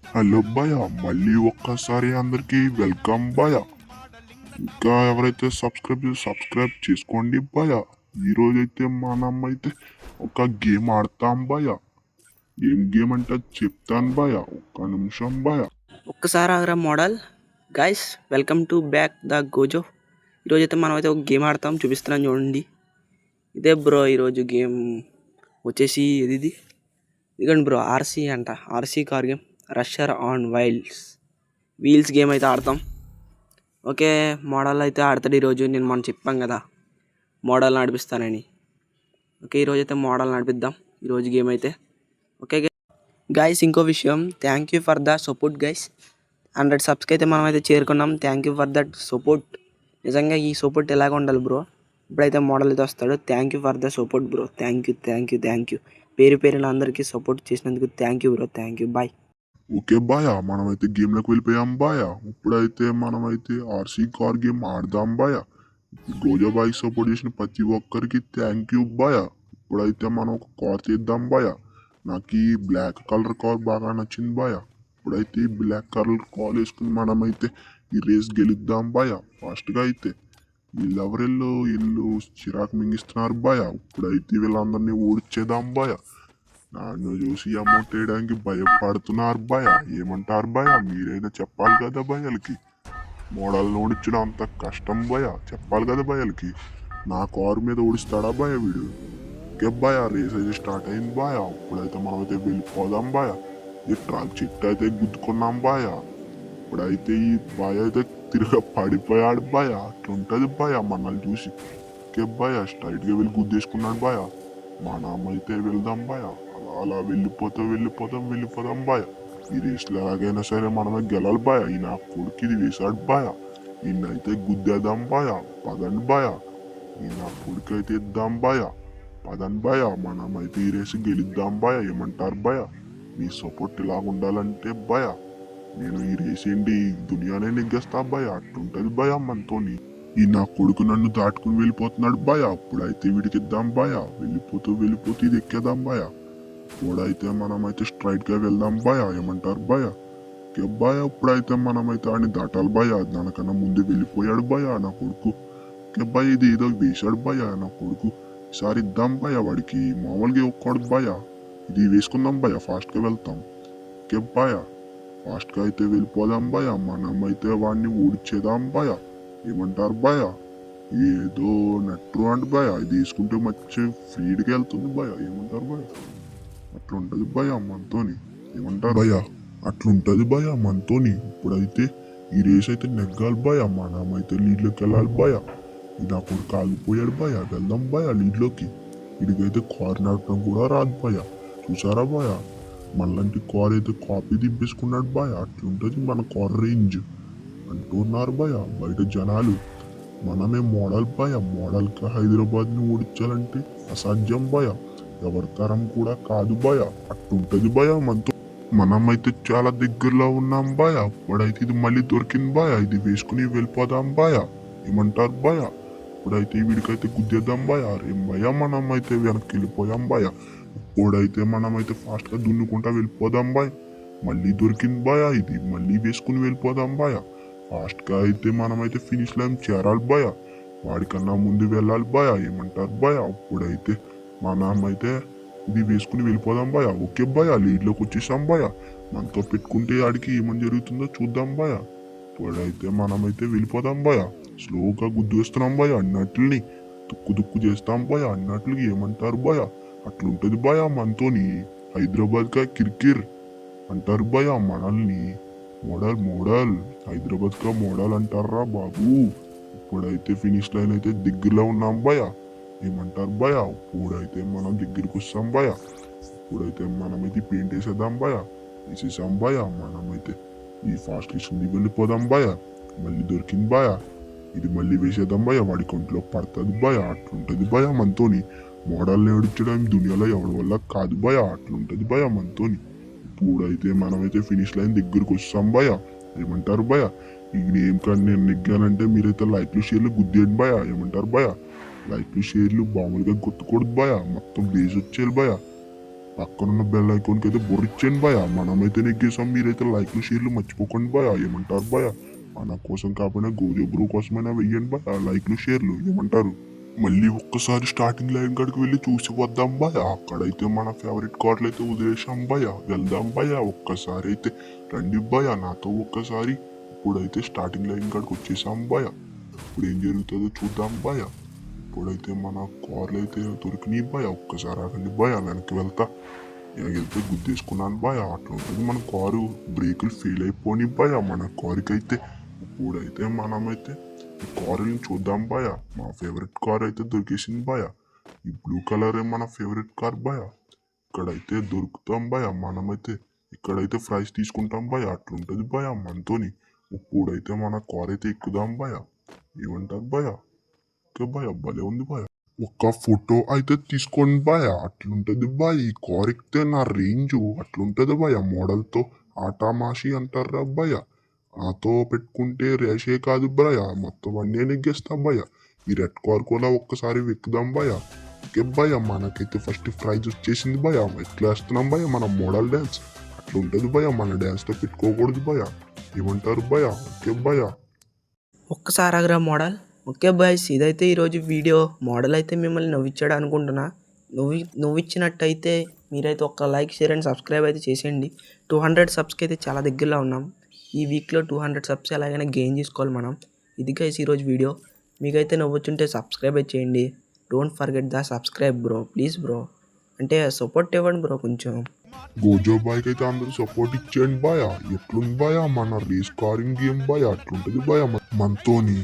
Hello భయ, మళ్ళీ ఒక్కసారి అందరికీ వెల్కమ్ భయ. ఇంకా ఎవరైతే సబ్స్క్రైబ్ చేసుకోండి భయ. ఈరోజైతే మనమైతే ఒక గేమ్ ఆడతాం భయ. ఏం గేమ్ అంటే చెప్తాను భయ, ఒక్క నిమిషం భయ. ఒక్కసారి ఆగరా model. Guys, welcome to back the Gozo. ఈరోజైతే మనం అయితే ఒక గేమ్ ఆడతాం, చూపిస్తున్నాను చూడండి. ఇదే బ్రో ఈరోజు గేమ్ వచ్చేసి ఇదిగండి బ్రో, ఆర్సీ అంట. RC car game, rusher on wheels game అయితే ఆడతాం. ఓకే, మోడల్ అయితే ఆడతాడు ఈరోజు. నేను మనం చెప్పాం కదా మోడల్ నడిపిస్తానని. ఓకే, ఈరోజు అయితే మోడల్ నడిపిద్దాం ఈరోజు గేమ్ అయితే. ఓకే గైస్, ఇంకో విషయం, thank you for the support guys. 100 సబ్స్కి అయితే మనం అయితే చేరుకున్నాం. Thank you for that support. నిజంగా ఈ సపోర్ట్ ఎలాగ ఉండాలి బ్రో. ఇప్పుడైతే మోడల్ అయితే వస్తాడు. Thank you for the support bro. Thank you పేరున అందరికీ సపోర్ట్ చేసినందుకు thank you bro. Thank you, boy. Okay boy, మనమైతే గేమ్లోకి వెళ్ళిపోయాం బాయ్. ఇప్పుడైతే మనమైతే ఆర్సీ కార్ గేమ్ ఆడదాం బాయ్. గోజో బాయ్ సపోర్ట్ చేసిన ప్రతి ఒక్కరికి థ్యాంక్ యూ బాయ్. ఇప్పుడైతే మనం ఒక కార్ తీద్దాం బాయ్. నాకు ఈ బ్లాక్ కలర్ కార్ బాగా నచ్చింది బాయ్. ఇప్పుడైతే ఈ బ్లాక్ కలర్ కార్ వేసుకుని మనమైతే ఈ రేస్ గెలుద్దాం బాయ్ ఫాస్ట్గా అయితే. వీళ్ళెవరెళ్ళు ఇల్లు చిరాకు మింగిస్తున్నారు బాయ్. ఇప్పుడైతే వీళ్ళందరినీ ఓడిచ్చేద్దాం బాయ్. నన్ను చూసి అమౌంట్ వేయడానికి భయపడుతున్నారు భయ. ఏమంటారు భయ? మీరైనా చెప్పాలి కదా భయలకి. మోడల్ని ఓడించడం అంత కష్టం భయ, చెప్పాలి కదా భయలకి. నా కారు మీద ఓడిస్తాడా భయ వీడు? ఓకే భయ, రేస్ అయితే స్టార్ట్ అయింది భయ. ఇప్పుడైతే మనమైతే వెళ్ళిపోదాం భయ. ఈ ట్రాక్ చెట్టు అయితే గుద్దుకున్నాం భయ. ఇప్పుడైతే ఈ భయ అయితే పడిపోయాడు భయ. అట్లుంటది భయ మనల్ని చూసి. ఓకే భయ, స్ట్రైట్గా వెళ్ళి గుద్దేసుకున్నాడు భయ. మనమైతే వెళ్దాం భయ. అలా వెళ్ళిపోతాం బాయ్. ఈ రేస్లో ఎలాగైనా సరే మనమే గెలాలి బాయ్. ఈ నా కొడుకు ఇది వేసాడు బాయ్. ఈయనైతే గుద్దేద్దాం బాయ్. పదండి బాయ్, ఈ నా కొడుకు అయితే ఇద్దాం బాయ్. పదండి బాయ్, మనమైతే ఈ రేసు గెలిద్దాం బాయ్. ఏమంటారు బాయ్? మీ సపోర్ట్ ఇలా ఉండాలంటే బాయ్, నేను ఈ రేస్ ఏంటి దునియానే నెగ్గేస్తా బాయ్. అట్లుంటది బాయ్ మనతోని. ఈ నా కొడుకు నన్ను దాటుకుని వెళ్ళిపోతున్నాడు బాయ్. అప్పుడైతే వీడికి ఇద్దాం బాయ్. వెళ్ళిపోతూ ఇది ఎక్కేద్దాం బాయ్. ఇప్పుడైతే మనమైతే స్ట్రైట్గా వెళ్దాం భయ. ఏమంటారు భయ? బాయ్, ఇప్పుడైతే మనమైతే ఆడిని దాటాలి భయ. దానికన్నా ముందు వెళ్ళిపోయాడు భయ నా కొడుకు. బాయ్, ఇది ఏదో వేశాడు భయ నా కొడుకు. ఈసారి ఇద్దాం భయ వాడికి. మామూలుగా ఒక్కడు భయ. ఇది వేసుకుందాం భయ, ఫాస్ట్గా వెళ్తాం. బాయ్, ఫాస్ట్గా అయితే వెళ్ళిపోదాం భయ. మనమైతే వాడిని ఓడిచేద్దాం భయ. ఏమంటారు భయ? ఏదో నట్టు అంటే భయ, ఇది వేసుకుంటే మంచి ఫ్రీడ్గా వెళ్తుంది భయ. ఏమంటారు భయ? అట్లుంటది భయ మనతోని. ఏమంటారు భయ? అట్లుంటది భయ మనతోని. ఇప్పుడైతే ఈ రేస్ అయితే నెగ్గాలి భయ. మనమైతే లీడ్లోకి వెళ్ళాలి భయ. నా కొడుకు ఆగిపోయాడు భయ. వెళ్దాం భయ లీడ్లోకి. ఇడికైతే కార్ నడపడం కూడా రాదు భయ. చూసారా భయ? మనలాంటి కార్ అయితే కాపీ దింపేసుకున్నాడు భయ. అట్లుంటది మన కార్ రేంజ్ అంటున్నారు భయ బయట జనాలు. మనమే మోడల్ భయ. మోడల్కి హైదరాబాద్ని ఓడించాలంటే అసాధ్యం భయ. ఎవరి తరం కూడా కాదు భయ. అట్టుంటది భయ మనతో. మనమైతే చాలా దగ్గరలో ఉన్నాం భయ. ఇప్పుడైతే ఇది మళ్ళీ దొరికింది భయ. ఇది వేసుకుని వెళ్ళిపోదాం భయ. ఏమంటారు భయ? ఇప్పుడైతే వీడికైతే గుద్దేద్దాం భయ. అరే భయ, మనమైతే వెనక్కి వెళ్ళిపోయాం భయ. ఇప్పుడైతే మనమైతే ఫాస్ట్గా దున్నుకుంటా వెళ్ళిపోదాం భయ. మళ్ళీ దొరికింది భయ. ఇది మళ్ళీ వేసుకుని వెళ్ళిపోదాం భయ. ఫాస్ట్గా అయితే మనమైతే ఫినిష్ లైన్ చేరాలి భయ. వాడికన్నా ముందు వెళ్ళాలి భయ. ఏమంటారు భయ? ఇప్పుడైతే మనమైతే ఇది వేసుకుని వెళ్ళిపోదాం భయ. ఓకే భయ, లీడ్లోకి వచ్చేసాం భయ. మనతో పెట్టుకుంటే ఆడికి ఏమని జరుగుతుందో చూద్దాం భయ. ఇప్పుడైతే మనమైతే వెళ్ళిపోదాం భయ. స్లోగా గుద్దు వేస్తున్నాం భయ. అన్నట్లని దుక్కు చేస్తాం భయ. అన్నట్లకి ఏమంటారు భయ? అట్లుంటది భయ మనతోని. హైదరాబాద్గా కిర్కిర్ అంటారు భయ మనల్ని. మోడల్ హైదరాబాద్గా మోడల్ అంటారా బాబు. ఇప్పుడైతే ఫినిష్ లైన్ అయితే దగ్గరలో ఉన్నాం భయ. ఏమంటారు భయ? ఇప్పుడైతే మనం దగ్గరికి వస్తాం భయ. ఇప్పుడైతే మనమైతే పెయింట్ వేసేద్దాం భయ. వేసేసాం భయ. మనమైతే ఈ ఫాస్ట్ కిషన్ వెళ్ళిపోదాం భయ. మళ్ళీ దొరికింది భయ. ఇది మళ్ళీ వేసేద్దాం భయ. వాడి కొంట్లో పడుతుంది భయ. అట్లుంటది భయ మనతోని. మోడల్ని ఏడిచ్చడం దునియాలో ఎవరి వల్ల కాదు భయ. అట్లుంటది భయ మనతోని. ఇప్పుడైతే మనమైతే ఫినిష్ లైన్ దగ్గరికి వస్తాం భయ. ఏమంటారు భయ? ఈ గేమ్ కానీ నేను నెగ్గానంటే మీరైతే లైక్లు షేర్లు గుద్దేయండి భయ. ఏమంటారు భయ? లైక్లు షేర్లు మామూలుగా కొట్టకూడదు భయ. మొత్తం బేస్ వచ్చేయాలి భయ. పక్కనున్న బెల్ ఐకాన్కి అయితే బొరిచ్చేయండి భయ. మనమైతే నెగ్గేసాం. మీరైతే లైక్లు షేర్లు మర్చిపోకండి భయ. ఏమంటారు భయ? మన కోసం కాకపోయినా గోజో బ్రో కోసమైనా వెయ్యండి భయ లైక్లు షేర్లు. ఏమంటారు? మళ్ళీ ఒక్కసారి స్టార్టింగ్ లైన్ కాడికి వెళ్ళి చూసి వద్దాం భయ. అక్కడైతే మన ఫేవరెట్ కార్డులు అయితే వదిలేసాం భయ. వెళ్దాం భయ. ఒక్కసారి అయితే రండి భయ నాతో ఒక్కసారి. ఇప్పుడైతే స్టార్టింగ్ లైన్ కాడికి వచ్చేసాం భయ. ఇప్పుడు ఏం జరుగుతుందో చూద్దాం భయ. ఇప్పుడైతే మన కార్లు అయితే దొరికినాయి భయ. ఒక్కసారి ఆగండి భయ. వెనక్కి వెళ్తా. వెళ్తే గుద్దేసుకున్నాను భయ. అట్లా ఉంటుంది మన కారు. బ్రేకులు ఫెయిల్ అయిపోయి భయ మన కారుకి అయితే. ఇప్పుడైతే మనమైతే ఈ కారుని చూద్దాం భయ. మా ఫేవరెట్ కార్ అయితే దొరికేసింది భయ. ఈ బ్లూ కలర్ మన ఫేవరెట్ కార్ భయ. ఇక్కడైతే దొరుకుతాం భయ. మనమైతే ఇక్కడైతే ప్రైస్ తీసుకుంటాం భయ. అట్లుంటది భయ మనతోని. ఇప్పుడైతే మన కార్ అయితే ఎక్కుదాం భయ. ఏమంటారు భయ? ఓకే భయ, భలే ఉంది భయ. ఒక్క ఫోటో అయితే తీసుకోండి భయ. అట్లుంటది భయ. ఈ కార్ ఎక్కితే నా రేంజ్ అట్లుంటది భయ. మోడల్తో ఆటామాషి అంటారా భయ. నాతో పెట్టుకుంటే రేషే కాదు భయ. మొత్తం అన్నీ నెగ్గేస్తా భయ. ఈ రెడ్ కార్ కూడా ఒక్కసారి వెక్కుదాం భయ. ఓకే భయ, మనకైతే ఫస్ట్ ప్రైజ్ వచ్చేసింది భయ. ఎట్లా వేస్తున్నాం భయ మన మోడల్ డ్యాన్స్. అట్లా ఉంటుంది భయ. మన డ్యాన్స్తో పెట్టుకోకూడదు భయ. ఏమంటారు భయ? ఓకే భయ. ఒక్కసారి ఆగరా మోడల్. ఓకే బాయ్స్, ఇదైతే ఈరోజు వీడియో. మోడల్ అయితే మిమ్మల్ని నవ్విచ్చాడు అనుకుంటున్నా. నువ్విచ్చినట్టయితే మీరైతే ఒక లైక్ షేర్ అండ్ సబ్స్క్రైబ్ అయితే చేసేయండి. 200 సబ్స్కి అయితే చాలా దగ్గరలో ఉన్నాం. ఈ వీక్లో 200 సబ్స్ ఎలాగైనా గెయిన్ చేసుకోవాలి మనం. ఇది గైస్ ఈరోజు వీడియో. మీకైతే నవ్వొచ్చుంటే సబ్స్క్రైబ్ అయితే చేయండి. Don't forget the subscribe bro, please bro. అంటే సపోర్ట్ ఇవ్వండి బ్రో కొంచెం. గోజో బైక్ అయితే అందరూ సపోర్ట్ ఇచ్చేయండి భయ. ఎట్లుంది భయ మన రేస్ కారింగ్ గేమ్ భయ. అట్లుంటది భయ మనతోని.